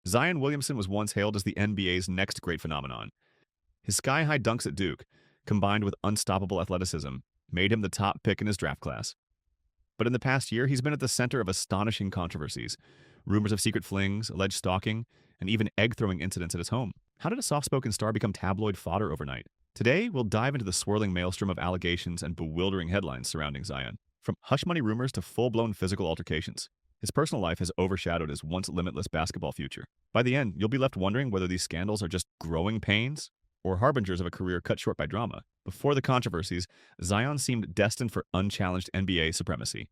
Zion Williamson was once hailed as the NBA's next great phenomenon. His sky-high dunks at Duke, combined with unstoppable athleticism, made him the top pick in his draft class. But in the past year, he's been at the center of astonishing controversies. Rumors of secret flings, alleged stalking, and even egg-throwing incidents at his home. How did a soft-spoken star become tabloid fodder overnight? Today, we'll dive into the swirling maelstrom of allegations and bewildering headlines surrounding Zion. From hush-money rumors to full-blown physical altercations, his personal life has overshadowed his once-limitless basketball future. By the end, you'll be left wondering whether these scandals are just growing pains or harbingers of a career cut short by drama. Before the controversies, Zion seemed destined for unchallenged NBA supremacy.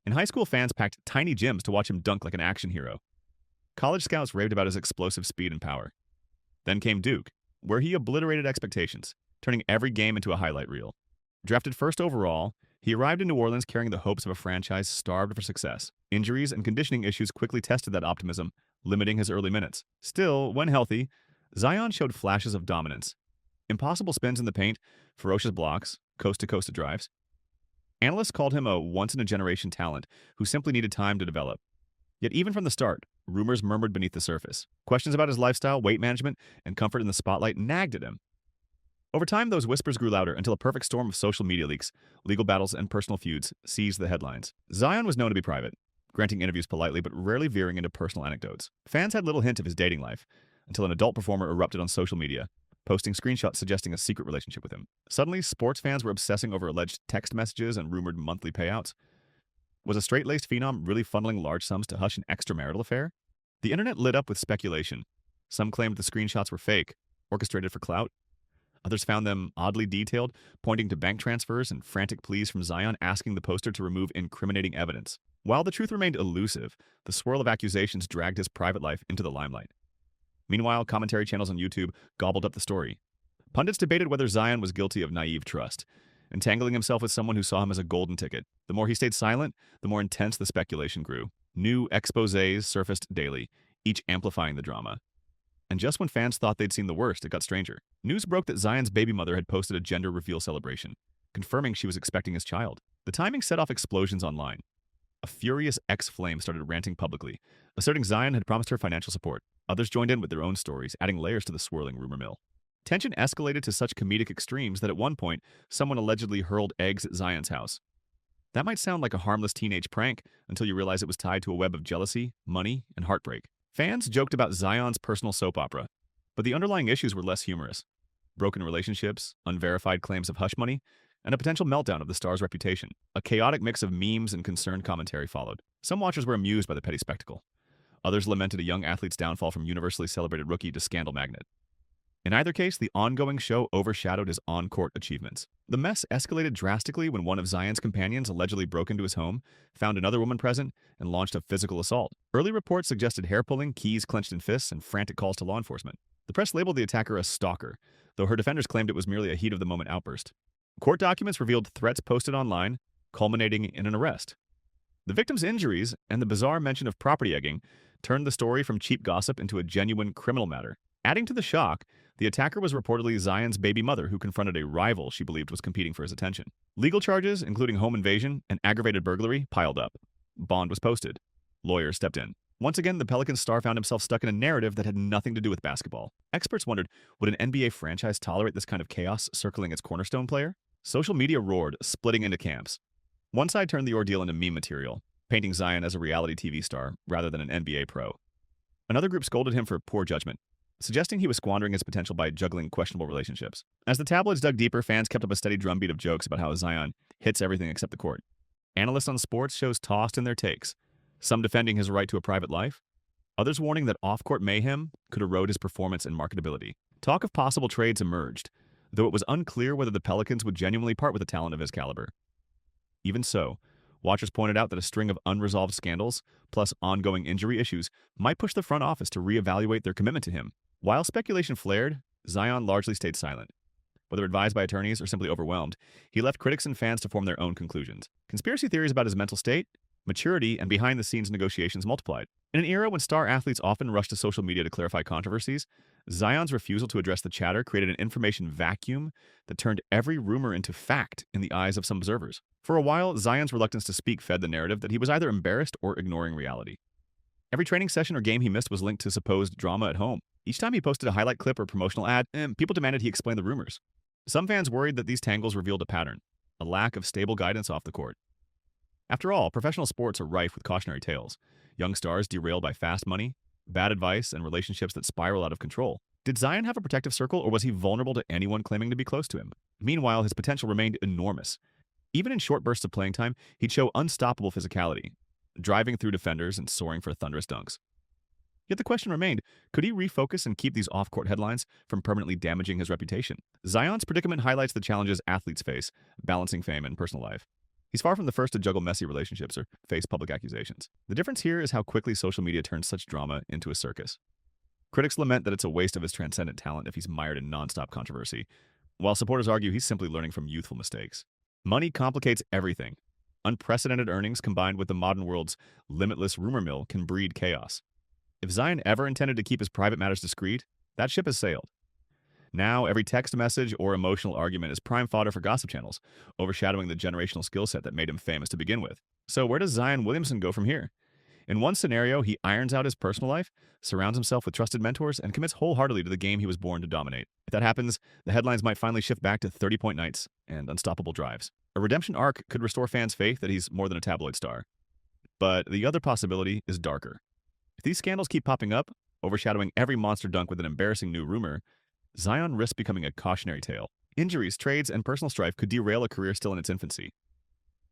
In high school, fans packed tiny gyms to watch him dunk like an action hero. College scouts raved about his explosive speed and power. Then came Duke, where he obliterated expectations, turning every game into a highlight reel. Drafted first overall, he arrived in New Orleans carrying the hopes of a franchise starved for success. Injuries and conditioning issues quickly tested that optimism, limiting his early minutes. Still, when healthy, Zion showed flashes of dominance. Impossible spins in the paint, ferocious blocks, coast-to-coast drives. Analysts called him a once-in-a-generation talent who simply needed time to develop. Yet even from the start, rumors murmured beneath the surface. Questions about his lifestyle, weight management, and comfort in the spotlight nagged at him. Over time, those whispers grew louder until a perfect storm of social media leaks, legal battles, and personal feuds seized the headlines. Zion was known to be private, granting interviews politely but rarely veering into personal anecdotes. Fans had little hint of his dating life, until an adult performer erupted on social media, posting screenshots suggesting a secret relationship with him. Suddenly, sports fans were obsessing over alleged text messages and rumored monthly payouts. Was a straight-laced phenom really funneling large sums to hush an extramarital affair? The internet lit up with speculation. Some claimed the screenshots were fake, orchestrated for clout. Others found them oddly detailed, pointing to bank transfers and frantic pleas from Zion asking the poster to remove incriminating evidence. While the truth remained elusive, the swirl of accusations dragged his private life into the limelight. Meanwhile, commentary channels on YouTube gobbled up the story. Pundits debated whether Zion was guilty of naive trust, entangling himself with someone who saw him as a golden ticket. The more he stayed silent, the more intense the speculation grew. New exposés surfaced daily, each amplifying the drama. And just when fans thought they'd seen the worst, it got stranger. News broke that Zion's baby mother had posted a gender reveal celebration, confirming she was expecting his child. The timing set off explosions online. A furious ex-flame started ranting publicly, asserting Zion had promised her financial support. Others joined in with their own stories, adding layers to the swirling rumor mill. Tension escalated to such comedic extremes that at one point, someone allegedly hurled eggs at Zion's house. That might sound like a harmless teenage prank until you realize it was tied to a web of jealousy, money, and heartbreak. Fans joked about Zion's personal soap opera, but the underlying issues were less humorous. Broken relationships, unverified claims of hush money, and a potential meltdown of the star's reputation. A chaotic mix of memes and concerned commentary followed. Some watchers were amused by the petty spectacle. Others lamented a young athlete's downfall from universally celebrated rookie to scandal magnet. In either case, the ongoing show overshadowed his on-court achievements. The mess escalated drastically when one of Zion's companions allegedly broke into his home, found another woman present, and launched a physical assault. Early reports suggested hair-pulling, keys clenched in fists, and frantic calls to law enforcement. The press labeled the attacker a stalker, though her defenders claimed it was merely a heat-of-the-moment outburst. Court documents revealed threats posted online, culminating in an arrest. The victim's injuries and the bizarre mention of property egging turned the story from cheap gossip into a genuine criminal matter. Adding to the shock, the attacker was reportedly Zion's baby mother who confronted a rival she believed was competing for his attention. Legal charges, including home invasion and aggravated burglary, piled up. Bond was posted. Lawyers stepped in. Once again, the Pelicans star found himself stuck in a narrative that had nothing to do with basketball. Experts wondered, would an NBA franchise tolerate this kind of chaos circling its cornerstone player? Social media roared, splitting into camps. One side turned the ordeal into meme material, painting Zion as a reality TV star rather than an NBA pro. Another group scolded him for poor judgment, suggesting he was squandering his potential by juggling questionable relationships. As the tabloids dug deeper, fans kept up a steady drumbeat of jokes about how Zion hits everything except the court. Analysts on sports shows tossed in their takes, some defending his right to a private life, others warning that off-court mayhem could erode his performance and marketability. Talk of possible trades emerged, though it was unclear whether the Pelicans would genuinely part with a talent of his caliber. Even so, watchers pointed out that a string of unresolved scandals, plus ongoing injury issues, might push the front office to reevaluate their commitment to him. While speculation flared, Zion largely stayed silent. Whether advised by attorneys or simply overwhelmed, he left critics and fans to form their own conclusions. Conspiracy theories about his mental state, maturity, and behind-the-scenes negotiations multiplied. In an era when star athletes often rush to social media to clarify controversies, Zion's refusal to address the chatter created an information vacuum that turned every rumor into fact in the eyes of some observers. For a while, Zion's reluctance to speak fed the narrative that he was either embarrassed or ignoring reality. Every training session or game he missed was linked to supposed drama at home. Each time he posted a highlight clip or promotional ad, people demanded he explain the rumors. Some fans worried that these tangles revealed a pattern, a lack of stable guidance off the court. After all, professional sports are rife with cautionary tales. Young stars derailed by fast money, bad advice, and relationships that spiral out of control. Did Zion have a protective circle, or was he vulnerable to anyone claiming to be close to him? Meanwhile, his potential remained enormous. Even in short bursts of playing time, he'd show unstoppable physicality, driving through defenders and soaring for thunderous dunks. Yet the question remained, could he refocus and keep these off-court headlines from permanently damaging his reputation? Zion's predicament highlights the challenges athletes face, balancing fame and personal life. He's far from the first to juggle messy relationships or face public accusations. The difference here is how quickly social media turns such drama into a circus. Critics lament that it's a waste of his transcendent talent if he's mired in nonstop controversy, while supporters argue he's simply learning from youthful mistakes. Money complicates everything. Unprecedented earnings combined with the modern world's limitless rumor mill can breed chaos. If Zion ever intended to keep his private matters discreet, that ship has sailed. Now, every text message or emotional argument is prime fodder for gossip channels, overshadowing the generational skill set that made him famous to begin with. So where does Zion Williamson go from here? In one scenario, he irons out his personal life, surrounds himself with trusted mentors, and commits wholeheartedly to the game he was born to dominate. If that happens, the headlines might finally shift back to 30-point nights and unstoppable drives. A redemption arc could restore fans' faith that he's more than a tabloid star. But the other possibility is darker. If these scandals keep popping up, overshadowing every monster dunk with an embarrassing new rumor, Zion risks becoming a cautionary tale. Injuries, trades, and personal strife could derail a career still in its infancy.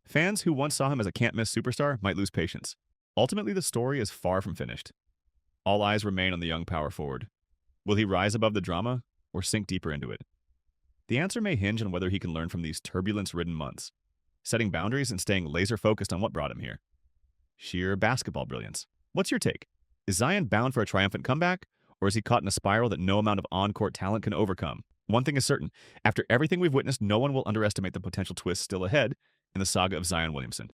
Fans who once saw him as a can't-miss superstar might lose patience. Ultimately, the story is far from finished. All eyes remain on the young power forward. Will he rise above the drama or sink deeper into it? The answer may hinge on whether he can learn from these turbulence-ridden months, setting boundaries and staying laser-focused on what brought him here. Sheer basketball brilliance. What's your take? Is Zion bound for a triumphant comeback, or is he caught in a spiral that no amount of on-court talent can overcome? One thing is certain, after everything we've witnessed, no one will underestimate the potential twists still ahead in the saga of Zion Williamson.